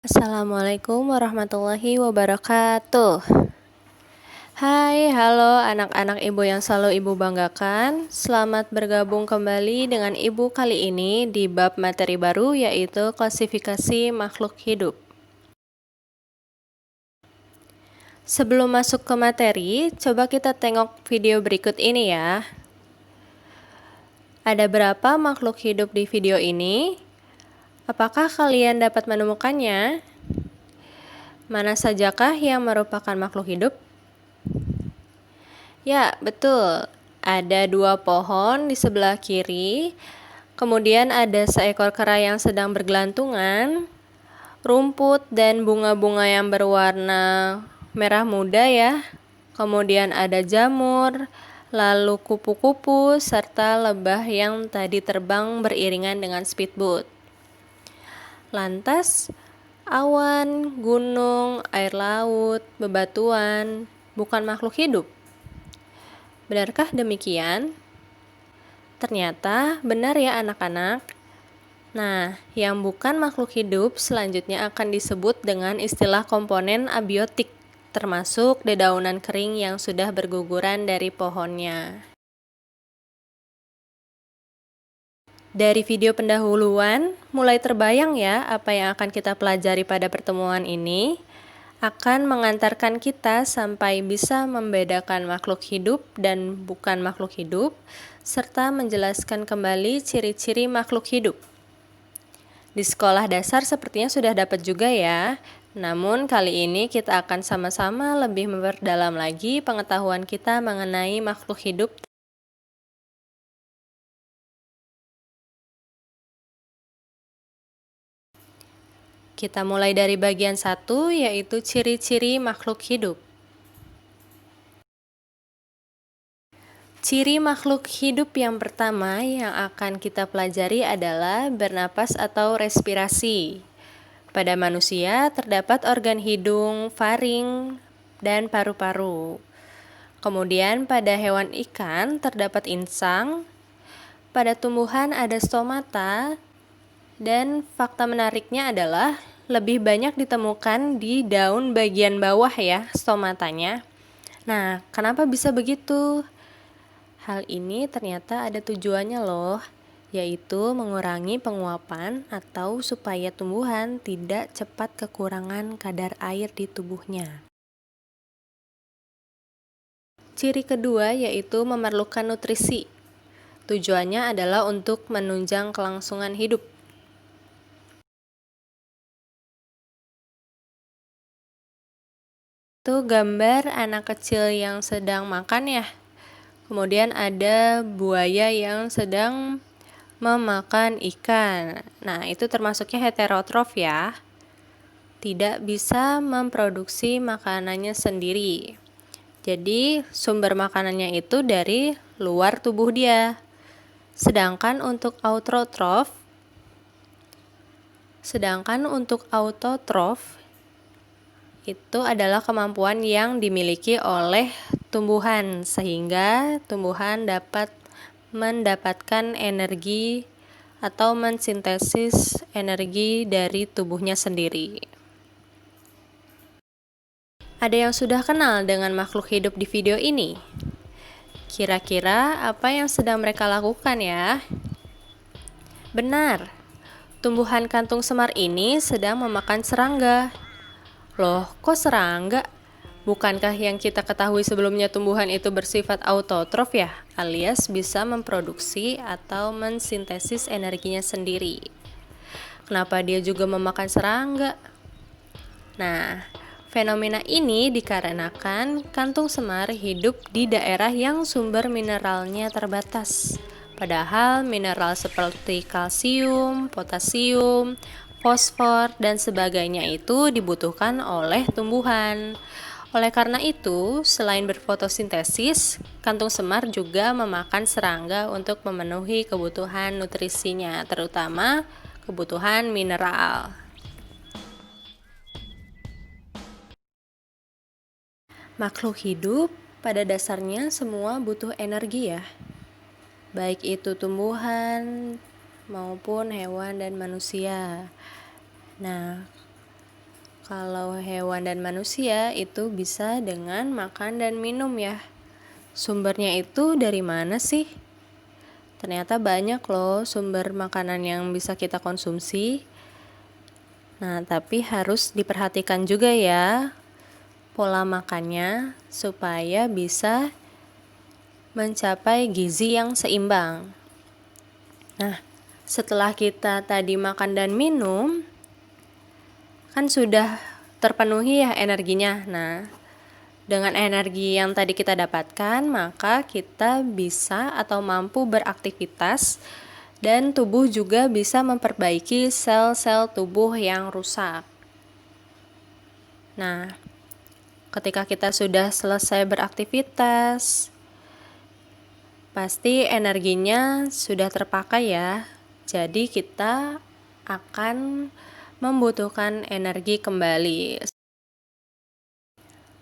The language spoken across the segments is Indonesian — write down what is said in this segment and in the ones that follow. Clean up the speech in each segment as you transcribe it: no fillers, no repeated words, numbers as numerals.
Assalamualaikum warahmatullahi wabarakatuh. Hai, halo anak-anak ibu yang selalu ibu banggakan. Selamat bergabung kembali dengan ibu kali ini di bab materi baru, yaitu klasifikasi makhluk hidup. Sebelum masuk ke materi, coba kita tengok video berikut ini ya. Ada berapa makhluk hidup di video ini? Apakah kalian dapat menemukannya? Mana sajakah yang merupakan makhluk hidup? Ya, betul. Ada 2 pohon di sebelah kiri, kemudian ada seekor kera yang sedang bergelantungan, rumput dan bunga-bunga yang berwarna merah muda ya. Kemudian ada jamur, lalu kupu-kupu, serta lebah yang tadi terbang beriringan dengan speedboat. Lantas, awan, gunung, air laut, bebatuan, bukan makhluk hidup? Benarkah demikian? Ternyata benar ya anak-anak. Nah, yang bukan makhluk hidup selanjutnya akan disebut dengan istilah komponen abiotik, termasuk dedaunan kering yang sudah berguguran dari pohonnya. Dari video pendahuluan, mulai terbayang ya apa yang akan kita pelajari pada pertemuan ini. Akan mengantarkan kita sampai bisa membedakan makhluk hidup dan bukan makhluk hidup, serta menjelaskan kembali ciri-ciri makhluk hidup. Di sekolah dasar sepertinya sudah dapat juga ya, namun kali ini kita akan sama-sama lebih memperdalam lagi pengetahuan kita mengenai makhluk hidup. Kita mulai dari bagian 1, yaitu ciri-ciri makhluk hidup. Ciri makhluk hidup yang pertama yang akan kita pelajari adalah bernapas atau respirasi. Pada manusia terdapat organ hidung, faring, dan paru-paru. Kemudian pada hewan ikan terdapat insang. Pada tumbuhan ada stomata. Dan fakta menariknya adalah lebih banyak ditemukan di daun bagian bawah ya, stomatanya. Nah, kenapa bisa begitu? Hal ini ternyata ada tujuannya loh, yaitu mengurangi penguapan atau supaya tumbuhan tidak cepat kekurangan kadar air di tubuhnya. Ciri kedua yaitu memerlukan nutrisi. Tujuannya adalah untuk menunjang kelangsungan hidup. Itu gambar anak kecil yang sedang makan ya. Kemudian ada buaya yang sedang memakan ikan. Nah, itu termasuknya heterotrof ya. Tidak bisa memproduksi makanannya sendiri. Jadi, sumber makanannya itu dari luar tubuh dia. Sedangkan untuk autotrof itu adalah kemampuan yang dimiliki oleh tumbuhan sehingga tumbuhan dapat mendapatkan energi atau mensintesis energi dari tubuhnya sendiri. Ada yang sudah kenal dengan makhluk hidup di video ini? Kira-kira apa yang sedang mereka lakukan ya? Benar, tumbuhan kantung semar ini sedang memakan serangga. Loh, kok serangga? Bukankah yang kita ketahui sebelumnya tumbuhan itu bersifat autotrof ya, alias bisa memproduksi atau mensintesis energinya sendiri. Kenapa dia juga memakan serangga? Nah, fenomena ini dikarenakan kantung semar hidup di daerah yang sumber mineralnya terbatas. Padahal mineral seperti kalsium, potasium, fosfor, dan sebagainya itu dibutuhkan oleh tumbuhan. Oleh karena itu, selain berfotosintesis, kantung semar juga memakan serangga untuk memenuhi kebutuhan nutrisinya, terutama kebutuhan mineral. Makhluk hidup pada dasarnya semua butuh energi ya. Baik itu tumbuhan maupun hewan dan manusia. Nah, Kalau hewan dan manusia itu bisa dengan makan dan minum ya. Sumbernya itu dari mana sih? Ternyata banyak loh sumber makanan yang bisa kita konsumsi. Nah, tapi harus diperhatikan juga ya pola makannya supaya bisa mencapai gizi yang seimbang. Nah, setelah kita tadi makan dan minum, kan sudah terpenuhi ya energinya. Nah, dengan energi yang tadi kita dapatkan, maka kita bisa atau mampu beraktivitas dan tubuh juga bisa memperbaiki sel-sel tubuh yang rusak. Nah, ketika kita sudah selesai beraktivitas, pasti energinya sudah terpakai ya. Jadi kita akan membutuhkan energi kembali.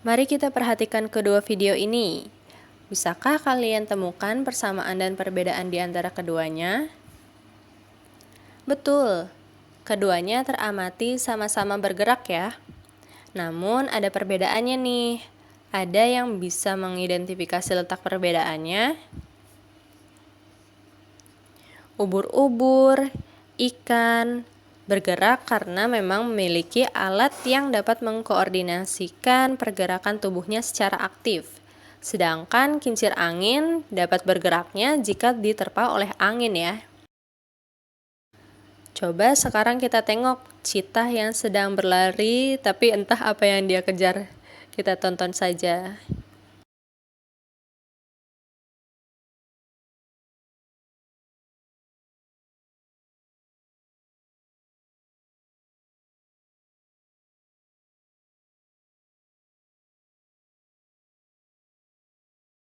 Mari kita perhatikan kedua video ini. Bisakah kalian temukan persamaan dan perbedaan di antara keduanya? Betul, keduanya teramati sama-sama bergerak ya. Namun ada perbedaannya nih. Ada yang bisa mengidentifikasi letak perbedaannya. Ubur-ubur, ikan, bergerak karena memang memiliki alat yang dapat mengkoordinasikan pergerakan tubuhnya secara aktif. Sedangkan kincir angin dapat bergeraknya jika diterpa oleh angin ya. Coba sekarang kita tengok cheetah yang sedang berlari tapi entah apa yang dia kejar. Kita tonton saja.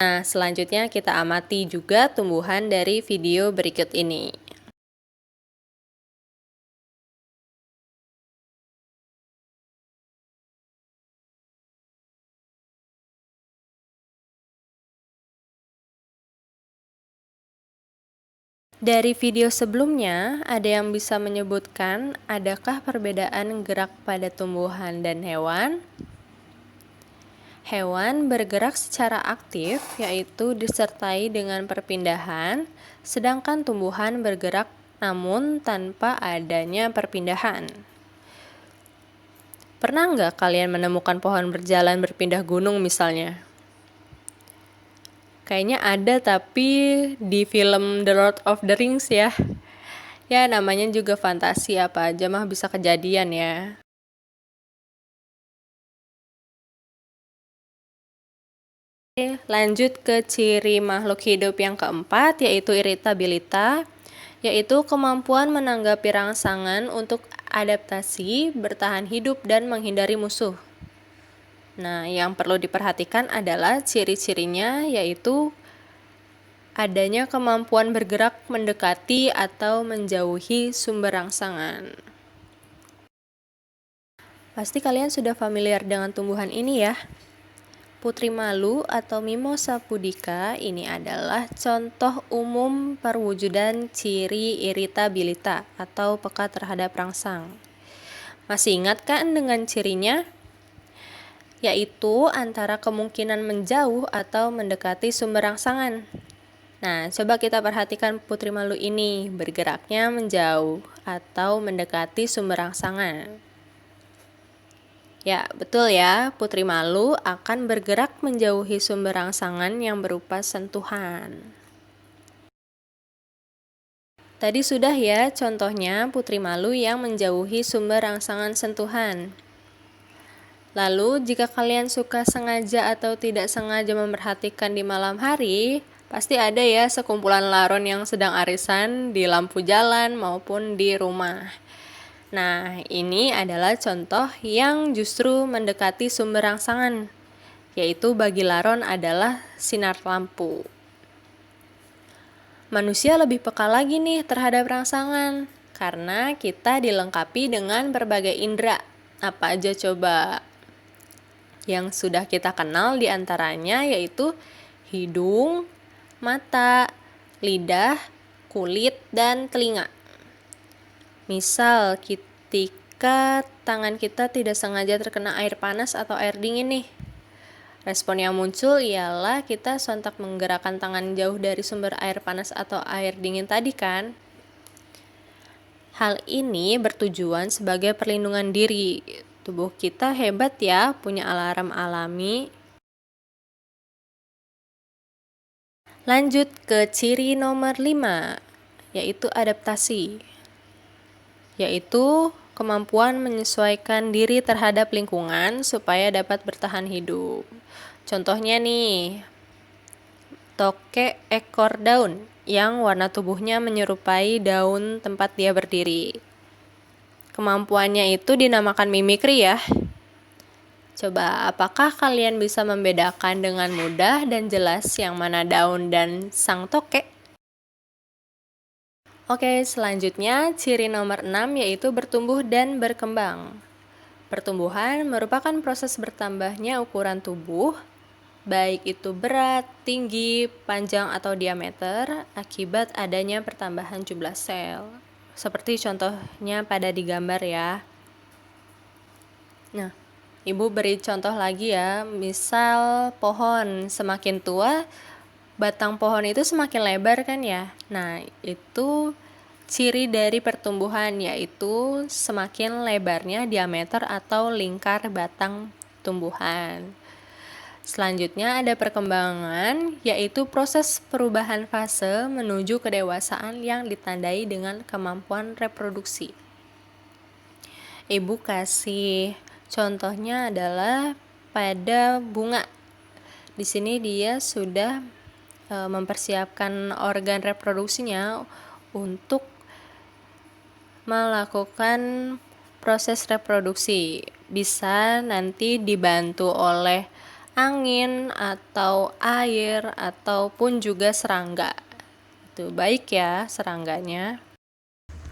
Nah, selanjutnya kita amati juga tumbuhan dari video berikut ini. Dari video sebelumnya, ada yang bisa menyebutkan adakah perbedaan gerak pada tumbuhan dan hewan? Hewan bergerak secara aktif, yaitu disertai dengan perpindahan, sedangkan tumbuhan bergerak namun tanpa adanya perpindahan. Pernah nggak kalian menemukan pohon berjalan berpindah gunung misalnya? Kayaknya ada tapi di film The Lord of the Rings ya. Ya namanya juga fantasi, apa aja mah bisa kejadian ya. Lanjut ke ciri makhluk hidup yang keempat, yaitu iritabilitas, yaitu kemampuan menanggapi rangsangan untuk adaptasi, bertahan hidup, dan menghindari musuh. Nah, yang perlu diperhatikan adalah ciri-cirinya, yaitu adanya kemampuan bergerak mendekati atau menjauhi sumber rangsangan. Pasti kalian sudah familiar dengan tumbuhan ini ya. Putri malu atau Mimosa pudica ini adalah contoh umum perwujudan ciri iritabilitas atau peka terhadap rangsang. Masih ingat kan dengan cirinya? Yaitu antara kemungkinan menjauh atau mendekati sumber rangsangan. Nah, coba kita perhatikan putri malu ini bergeraknya menjauh atau mendekati sumber rangsangan. Ya, betul ya, putri malu akan bergerak menjauhi sumber rangsangan yang berupa sentuhan. Tadi sudah ya contohnya putri malu yang menjauhi sumber rangsangan sentuhan. Lalu, jika kalian suka sengaja atau tidak sengaja memperhatikan di malam hari, pasti ada ya sekumpulan laron yang sedang arisan di lampu jalan maupun di rumah. Nah, ini adalah contoh yang justru mendekati sumber rangsangan, yaitu bagi laron adalah sinar lampu. Manusia lebih peka lagi nih terhadap rangsangan, karena kita dilengkapi dengan berbagai indera. Apa aja coba? Yang sudah kita kenal diantaranya yaitu hidung, mata, lidah, kulit, dan telinga. Misal ketika jika tangan kita tidak sengaja terkena air panas atau air dingin nih. Respon yang muncul ialah kita sontak menggerakkan tangan jauh dari sumber air panas atau air dingin tadi kan. Hal ini bertujuan sebagai perlindungan diri. Tubuh kita hebat ya, punya alarm alami. Lanjut ke ciri nomor 5, yaitu adaptasi. Yaitu kemampuan menyesuaikan diri terhadap lingkungan supaya dapat bertahan hidup. Contohnya nih, tokek ekor daun yang warna tubuhnya menyerupai daun tempat dia berdiri. Kemampuannya itu dinamakan mimikri ya. Coba, apakah kalian bisa membedakan dengan mudah dan jelas yang mana daun dan sang tokek? Oke, selanjutnya ciri nomor 6 yaitu bertumbuh dan berkembang. Pertumbuhan merupakan proses bertambahnya ukuran tubuh, baik itu berat, tinggi, panjang, atau diameter, akibat adanya pertambahan jumlah sel. Seperti contohnya pada di gambar ya. Nah, Ibu beri contoh lagi ya, misal pohon semakin tua, batang pohon itu semakin lebar kan ya. Nah, itu ciri dari pertumbuhan, yaitu semakin lebarnya diameter atau lingkar batang tumbuhan. Selanjutnya ada perkembangan, yaitu proses perubahan fase menuju kedewasaan yang ditandai dengan kemampuan reproduksi. Ibu kasih contohnya adalah pada bunga. Di sini dia sudah mempersiapkan organ reproduksinya untuk melakukan proses reproduksi. Bisa nanti dibantu oleh angin atau air ataupun juga serangga. Itu baik ya serangganya.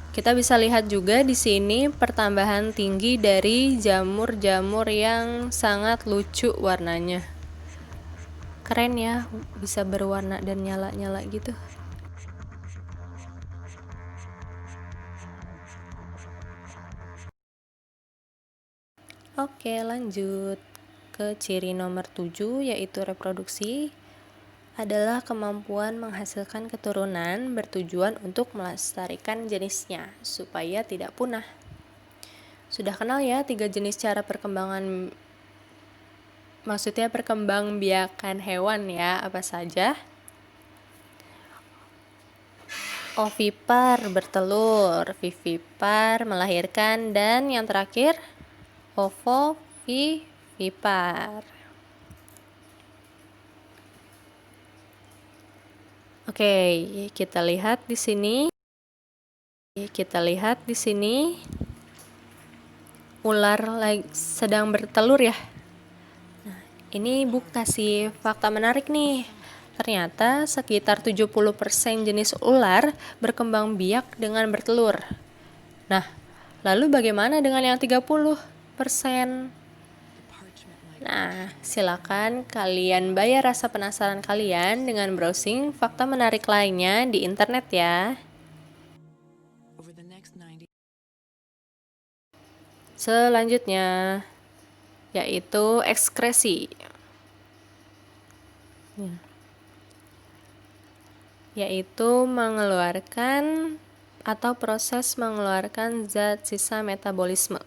Kita bisa lihat juga di sini pertambahan tinggi dari jamur-jamur yang sangat lucu warnanya. Keren ya, bisa berwarna dan nyala-nyala gitu. Oke, lanjut ke ciri nomor 7 yaitu reproduksi. Adalah kemampuan menghasilkan keturunan bertujuan untuk melestarikan jenisnya supaya tidak punah. Sudah kenal ya 3 jenis cara perkembangan, maksudnya perkembangbiakan hewan ya, apa saja? Ovipar bertelur, vivipar melahirkan, dan yang terakhir ovovivipar. Oke, kita lihat di sini. Ular sedang bertelur ya. Nah, ini Ibu kasih fakta menarik nih. Ternyata sekitar 70% jenis ular berkembang biak dengan bertelur. Nah, lalu bagaimana dengan yang 30%? Nah, silakan kalian bayar rasa penasaran kalian dengan browsing fakta menarik lainnya di internet ya. Selanjutnya, yaitu ekskresi. Yaitu mengeluarkan atau proses mengeluarkan zat sisa metabolisme.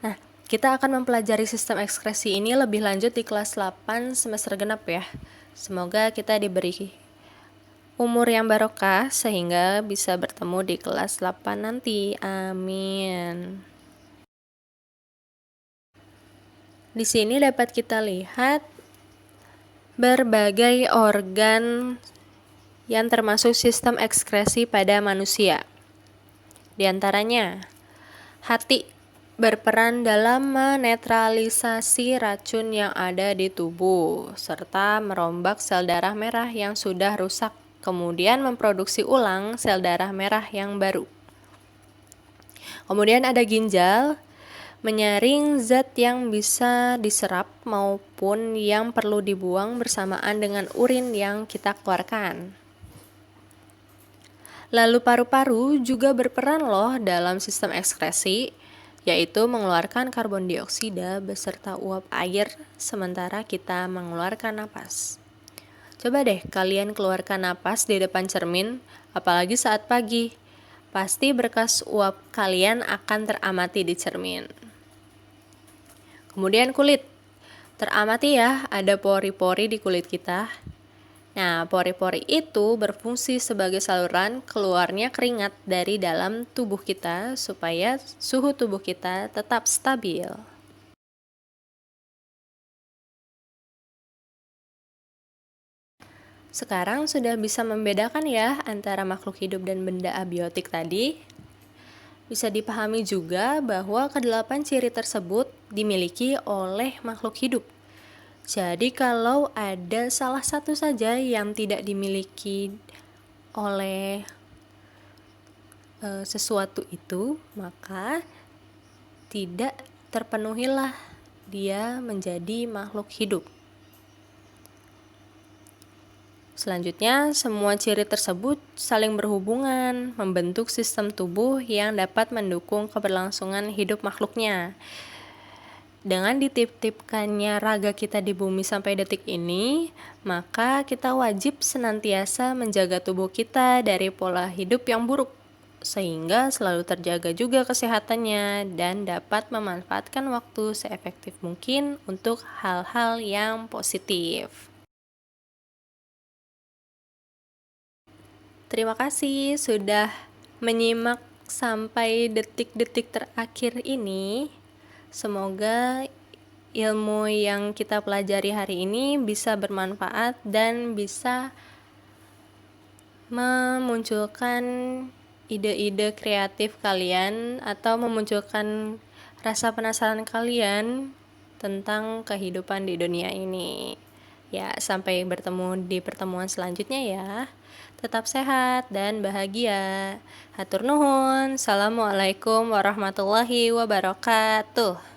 Nah, kita akan mempelajari sistem ekskresi ini lebih lanjut di kelas 8 semester genap ya. Semoga kita diberi umur yang barokah sehingga bisa bertemu di kelas 8 nanti. Amin. Di sini dapat kita lihat berbagai organ yang termasuk sistem ekskresi pada manusia. Di antaranya, hati berperan dalam menetralisasi racun yang ada di tubuh, serta merombak sel darah merah yang sudah rusak, kemudian memproduksi ulang sel darah merah yang baru. Kemudian ada ginjal, menyaring zat yang bisa diserap maupun yang perlu dibuang bersamaan dengan urin yang kita keluarkan. Lalu paru-paru juga berperan loh dalam sistem ekskresi, yaitu mengeluarkan karbon dioksida beserta uap air sementara kita mengeluarkan napas. Coba deh kalian keluarkan napas di depan cermin, apalagi saat pagi. Pasti berkas uap kalian akan teramati di cermin. Kemudian kulit. Teramati ya, ada pori-pori di kulit kita. Nah, pori-pori itu berfungsi sebagai saluran keluarnya keringat dari dalam tubuh kita supaya suhu tubuh kita tetap stabil. Sekarang sudah bisa membedakan ya antara makhluk hidup dan benda abiotik tadi. Bisa dipahami juga bahwa kedelapan ciri tersebut dimiliki oleh makhluk hidup. Jadi kalau ada salah satu saja yang tidak dimiliki oleh sesuatu itu, maka tidak terpenuhilah dia menjadi makhluk hidup. Selanjutnya, semua ciri tersebut saling berhubungan, membentuk sistem tubuh yang dapat mendukung keberlangsungan hidup makhluknya. Dengan dititipkannya raga kita di bumi sampai detik ini, maka kita wajib senantiasa menjaga tubuh kita dari pola hidup yang buruk, sehingga selalu terjaga juga kesehatannya dan dapat memanfaatkan waktu seefektif mungkin untuk hal-hal yang positif. Terima kasih sudah menyimak sampai detik-detik terakhir ini. Semoga ilmu yang kita pelajari hari ini bisa bermanfaat dan bisa memunculkan ide-ide kreatif kalian atau memunculkan rasa penasaran kalian tentang kehidupan di dunia ini. Ya, sampai bertemu di pertemuan selanjutnya ya. Tetap sehat dan bahagia. Hatur nuhun. Assalamualaikum warahmatullahi wabarakatuh.